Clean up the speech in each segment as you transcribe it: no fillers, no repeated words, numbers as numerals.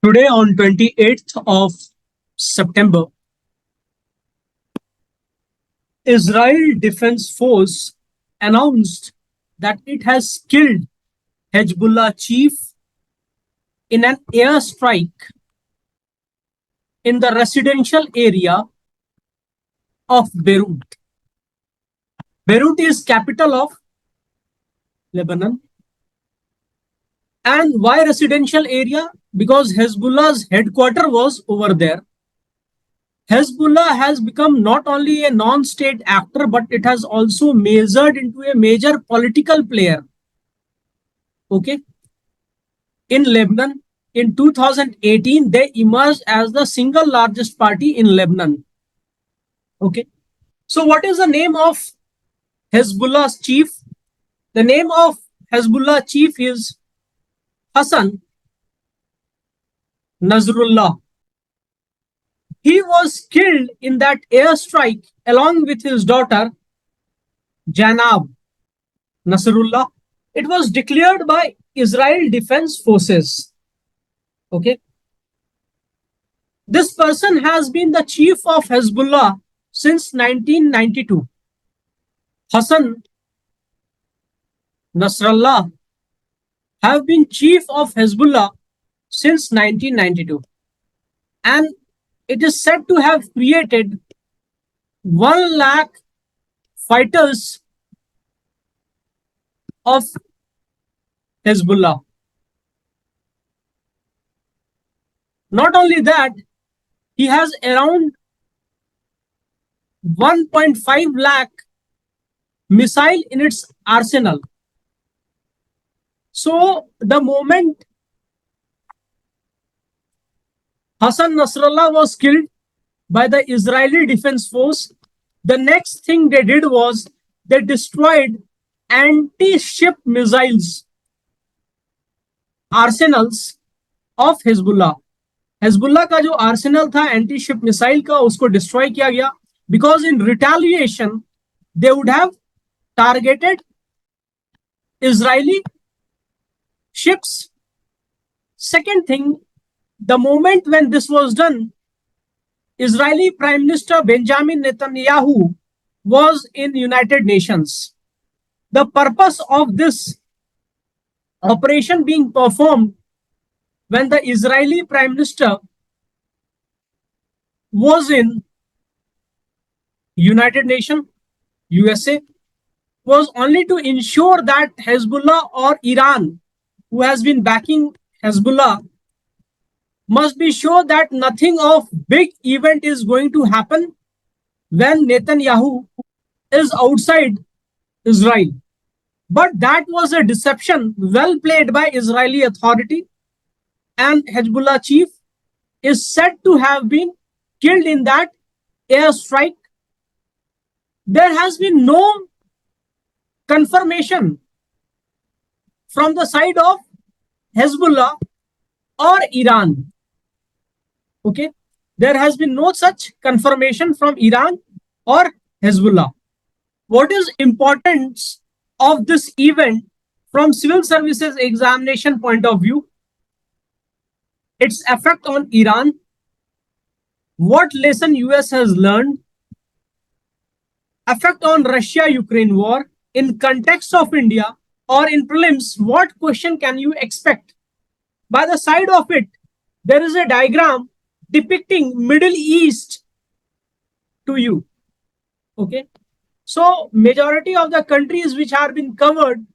Today, on 28th of September, Israel Defense Force announced that it has killed Hezbullah chief in an airstrike in the residential area of Beirut. Beirut is capital of Lebanon. And why residential area? Because Hezbollah's headquarters was over there. Hezbollah has become not only a non-state actor, but it has also measured into a major political player. Okay. In Lebanon, in 2018, they emerged as the single largest party in Lebanon. Okay. So what is the name of Hezbollah's chief? The name of Hezbollah chief is Hassan Nasrullah. He was killed in that airstrike along with his daughter Janab Nasrullah. It was declared by Israel Defense Forces. Okay. This person has been the chief of Hezbollah since 1992. Hassan Nasrallah have been chief of Hezbollah since 1992. And it is said to have created 1 lakh fighters of Hezbollah. Not only that, he has around 1.5 lakh missile in its arsenal. So the moment Hassan Nasrallah was killed by the Israeli Defense Force, the next thing they did was they destroyed anti-ship missiles arsenals of Hezbollah. Hezbollah का जो arsenal था anti-ship missile का उसको destroy किया गया because in retaliation they would have targeted Israeli ships. Second thing, the moment when this was done, Israeli Prime Minister Benjamin Netanyahu was in United Nations. The purpose of this operation being performed when the Israeli Prime Minister was in United Nations, USA, was only to ensure that Hezbollah or Iran, who has been backing Hezbollah, must be sure that nothing of big event is going to happen when Netanyahu is outside Israel. But that was a deception well played by Israeli authority, and Hezbollah chief is said to have been killed in that airstrike. There has been no confirmation from the side of Hezbollah or Iran. Okay, there has been no such confirmation from Iran or Hezbollah. What is importance of this event from civil services examination point of view? Its effect on Iran, what lesson US has learned, effect on Russia-Ukraine war, in context of India, or in prelims, what question can you expect? By the side of it, there is a diagram depicting Middle East to you. Okay. So majority of the countries which have been covered,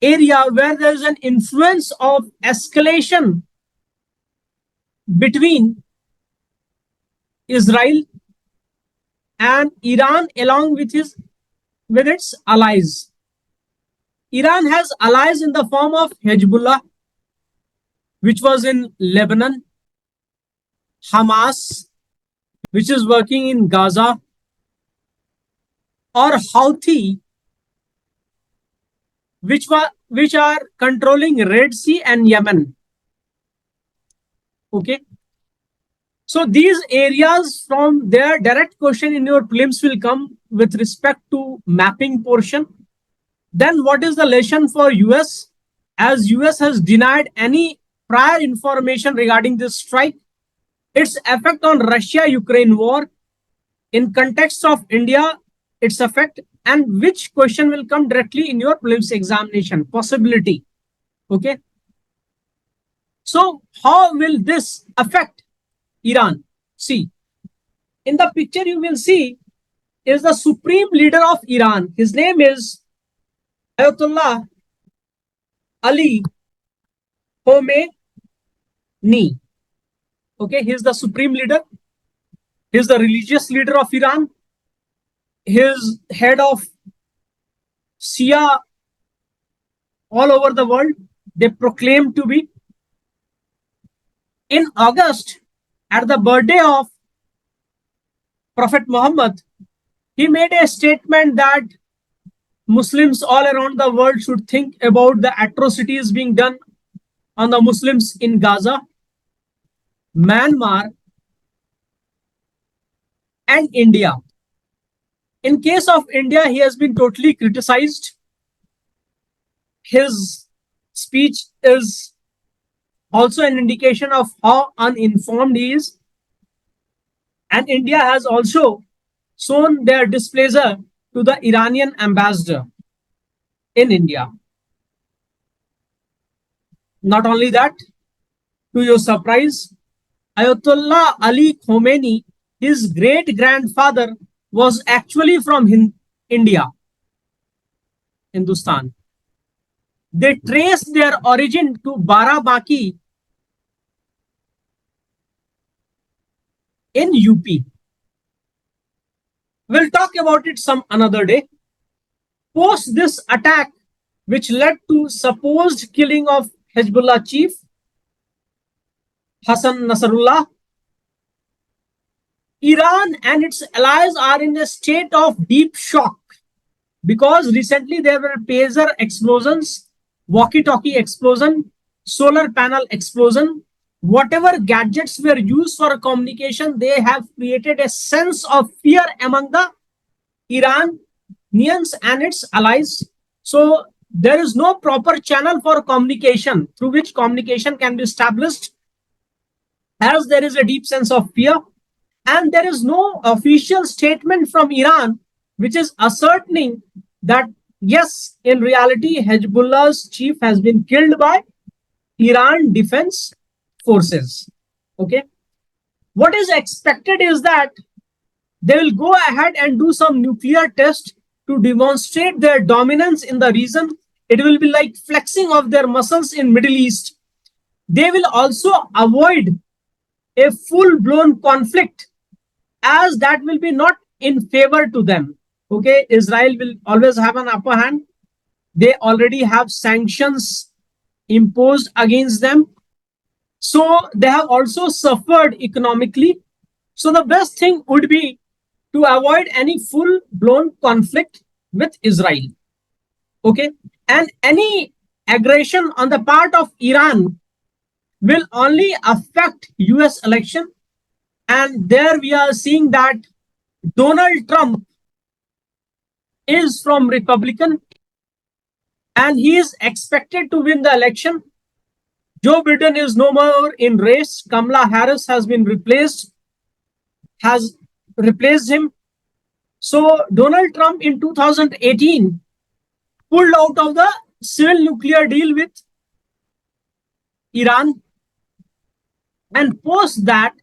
area where there is an influence of escalation between Israel and Iran along with its allies. Iran has allies in the form of Hezbollah, which was in Lebanon, Hamas, which is working in Gaza, or Houthi, which are controlling Red Sea and Yemen. Okay. So these areas, from their direct question in your prelims will come with respect to mapping portion. Then what is the lesson for US? As US has denied any prior information regarding this strike, its effect on Russia-Ukraine war, in context of India, its effect, and which question will come directly in your prelims examination, possibility. Okay. So how will this affect Iran? See, in the picture you will see is the supreme leader of Iran. His name is Ayatollah Ali Khomeini. Okay, he is the supreme leader. He is the religious leader of Iran. He is head of Shia all over the world. They proclaim to be. In August, at the birthday of Prophet Muhammad, he made a statement that Muslims all around the world should think about the atrocities being done on the Muslims in Gaza, Myanmar, and India. In case of India, he has been totally criticized. His speech is also an indication of how uninformed he is. And India has also shown their displeasure to the Iranian ambassador in India. Not only that, to your surprise, Ayatollah Ali Khomeini, his great-grandfather, was actually from India, Hindustan. They traced their origin to Barabanki in UP. We'll talk about it some another day. Post this attack, which led to supposed killing of Hezbullah chief Hassan Nasrallah, Iran and its allies are in a state of deep shock because recently there were pager explosions, walkie-talkie explosion, solar panel explosion. Whatever gadgets were used for communication, they have created a sense of fear among the Iranians and its allies. So there is no proper channel for communication through which communication can be established, as there is a deep sense of fear. And there is no official statement from Iran which is ascertaining that, yes, in reality, Hezbollah's chief has been killed by Iran Defense Forces. Okay. What is expected is that they will go ahead and do some nuclear test to demonstrate their dominance in the region. It will be like flexing of their muscles in Middle East. They will also avoid a full-blown conflict, as that will be not in favor to them. Okay, Israel will always have an upper hand. They already have sanctions imposed against them. So they have also suffered economically. So the best thing would be to avoid any full-blown conflict with Israel. Okay, and any aggression on the part of Iran will only affect US election. And there we are seeing that Donald Trump is from Republican and he is expected to win the election. Joe Biden is no more in race. Kamala Harris has replaced him. So Donald Trump in 2018 pulled out of the civil nuclear deal with Iran, and post that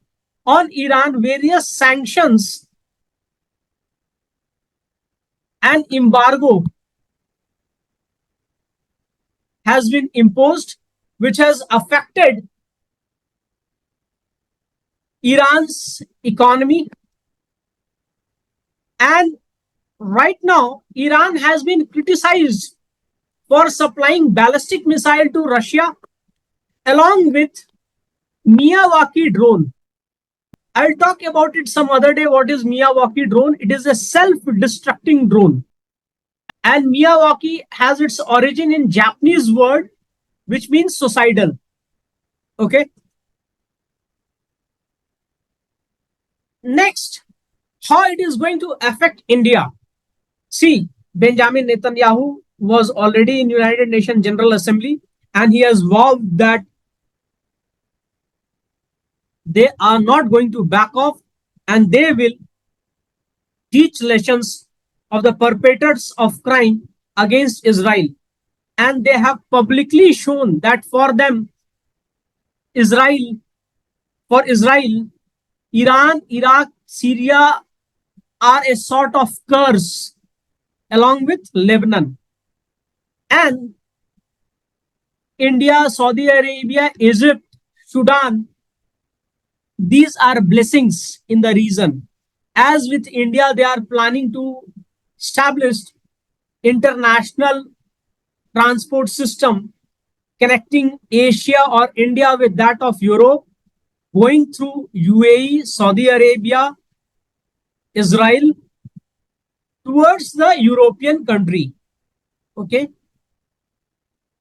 on Iran, various sanctions and embargo has been imposed, which has affected Iran's economy. And right now, Iran has been criticized for supplying ballistic missile to Russia, along with Miyawaki drone. I'll talk about it some other day. What is Miyawaki drone? It is a self-destructing drone. And Miyawaki has its origin in Japanese word, which means suicidal. Okay. Next, how it is going to affect India. See, Benjamin Netanyahu was already in United Nations General Assembly, and he has vowed that They are not going to back off, and they will teach lessons of the perpetrators of crime against Israel. And they have publicly shown that for them, Israel, for Israel, Iran, Iraq, Syria are a sort of curse along with Lebanon. And India, Saudi Arabia, Egypt, Sudan, these are blessings in the region. As with India, they are planning to establish international transport system connecting Asia or India with that of Europe, going through UAE, Saudi Arabia, Israel towards the European country. Okay.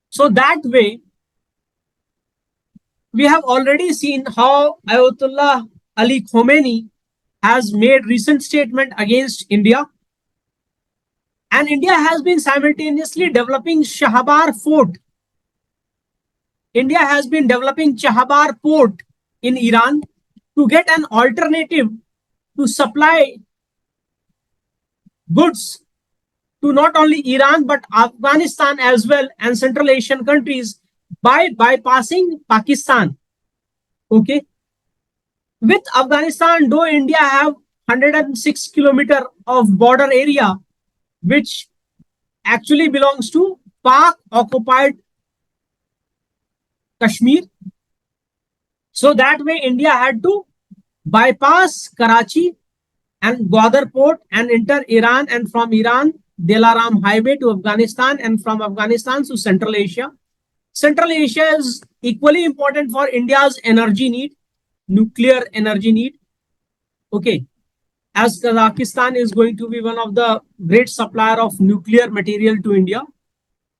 So that way, we have already seen how Ayatollah Ali Khomeini has made recent statement against India. And India has been simultaneously developing Shahbar Fort. India has been developing Shahbar Port in Iran to get an alternative to supply goods to not only Iran but Afghanistan as well and Central Asian countries by bypassing Pakistan. Okay. With Afghanistan, though India have 106 kilometer of border area, which actually belongs to Pak occupied Kashmir. So that way India had to bypass Karachi and Gwadar port and enter Iran, and from Iran Dilaram highway to Afghanistan, and from Afghanistan to Central Asia. Central Asia is equally important for India's energy need, nuclear energy need. Okay. As Kazakhstan is going to be one of the great supplier of nuclear material to India.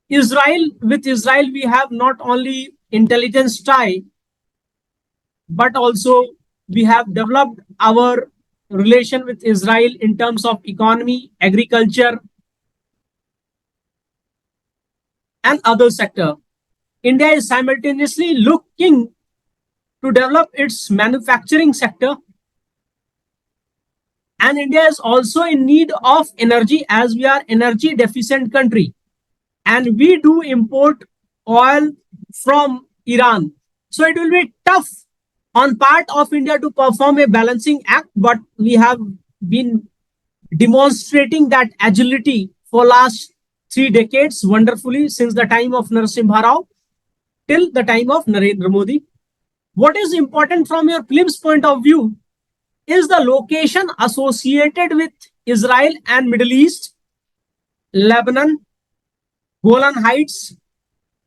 With Israel, we have not only intelligence tie, but also we have developed our relation with Israel in terms of economy, agriculture, and other sector. India is simultaneously looking to develop its manufacturing sector. And India is also in need of energy as we are energy deficient country. And we do import oil from Iran. So it will be tough on part of India to perform a balancing act, but we have been demonstrating that agility for last 3 decades wonderfully since the time of Narasimha Rao till the time of Narendra Modi. What is important from your prelims point of view is the location associated with Israel and Middle East, Lebanon, Golan Heights,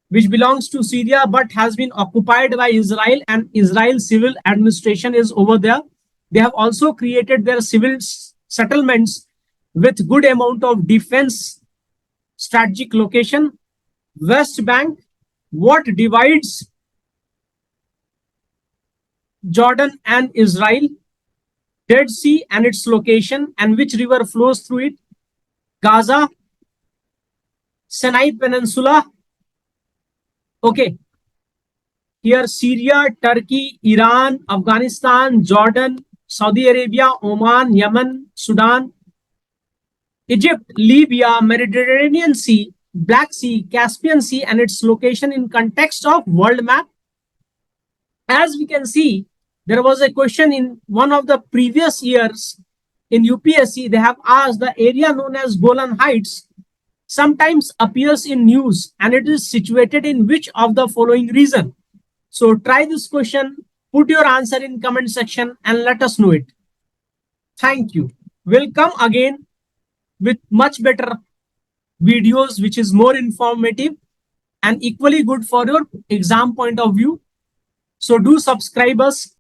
which belongs to Syria but has been occupied by Israel, and Israel civil administration is over there. They have also created their civil settlements with good amount of defense strategic location. West Bank, what divides Jordan and Israel, Dead Sea and its location and which river flows through it, Gaza, Sinai Peninsula. Okay. Here Syria, Turkey, Iran, Afghanistan, Jordan, Saudi Arabia, Oman, Yemen, Sudan, Egypt, Libya, Mediterranean Sea, Black Sea, Caspian Sea and its location in context of world map. As we can see, there was a question in one of the previous years in UPSC. They have asked the area known as Golan Heights sometimes appears in news and it is situated in which of the following region. So try this question, put your answer in comment section and let us know it. Thank you. We'll come again with much better videos which is more informative and equally good for your exam point of view. So do subscribe us